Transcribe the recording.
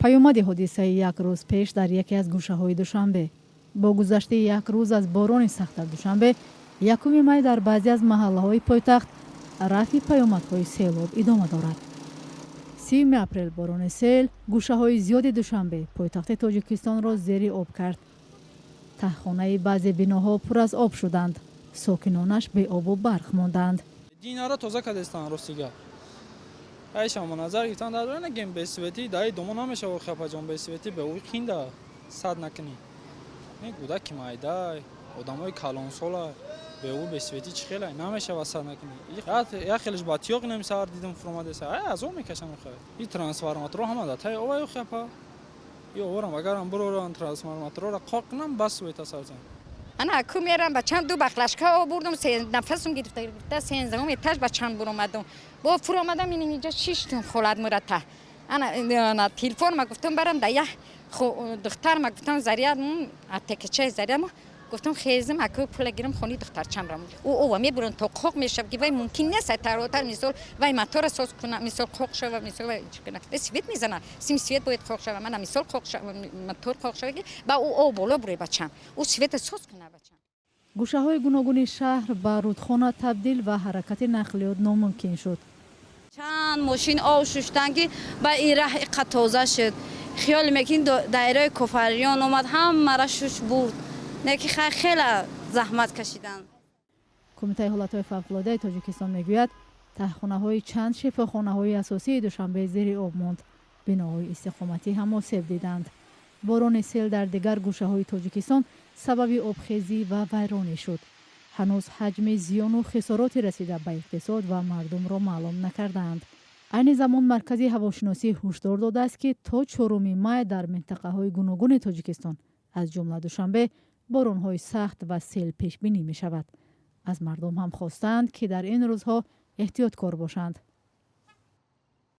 پیامد حادثه یک روز پیش در یکی از گوشه‌های دوشنبه. با گذشت یک روز از باران سخت در دوشنبه، یکم می در بعضی از محله‌های پایتخت رفع پیامدهای سیلاب ادامه دارد. 30 اپریل باران سیل گوشه‌های زیاد دوشنبه پایتخت تاجیکستان را زیر آب کرد. تهخانه بعضی بناها پر از آب شدند. ساکنانش به آب و برق ماندند. دینارا تازه کردستان روسیگا. ایشان منظر گفتن در نگیم به سویتی دای دومون نمیشه و خپا جان به سویتی به او خینده صد نکنی. نه گودک مایدای آدمای کلان سالا به او به سویتی چه خیلی نمیشه واسه نکنی. یا خیلیش باتیاق نمیسار دیدم فرماده سه. از اون میکشن خیلی. این ترانسفورماتور هم داد. های اوایو خپا. یا اورم اگرم بروران ترانسفورماتور را قاق نم بس ویتا سازن. انا اکو میرم بچم دو بخلشکا آوردم نفسم گرفته سینزدهم اتاج بچم برو اومدم با فرو اومدم اینجا 6 تون خولاد مرتا انا تلفن ما گفتم برم دیا دختر ما گفتم زریاد اتکچه زریاد ما گفتم خیزم اکو پول گیرم خونی دختر چم رم او میبرن تو خوق میشه که وای ممکن نیست تراتر مثال وای موتور ساز کنه مثال خوق شو مثال چه سویت میزنه سیم سویت باید خوق شو من مثال خوق شو موتور خوق شو با او بالا بره بچم او سویت ساز کنه بچم. گوشه‌های گوناگون شهر به رودخانه تبدیل و حرکت نقلیات ناممکن شد. چند ماشین آب ششتن که به این راه قطازه شد. خیال میکنیم دایره کفریان اومد هم مرا شش برد. نکی خیلی زحمت کشیدن. کمیته حالتهای فوق‌العاده تاجیکستان میگوید تهخانه‌های چند شفاخانه‌های اساسی دوشنبه زیر آب ماند. بناهای استقامتی هم آسیب دیدند. باران سیل در دیگر گوشه‌های تاجیکستان سبب آبخیزی و ویرانی شد. هنوز حجم زیان و خسارات رسیده به اقتصاد و مردم را معلوم نکردند. این زمان مرکز هواشناسی هشدار داده است که تا 4 می در منطقه‌های گوناگون تاجیکستان از جمله دوشنبه باران‌های سخت و سیل پیش بینی می شود. از مردم هم خواستند که در این روزها احتیاط کار باشند.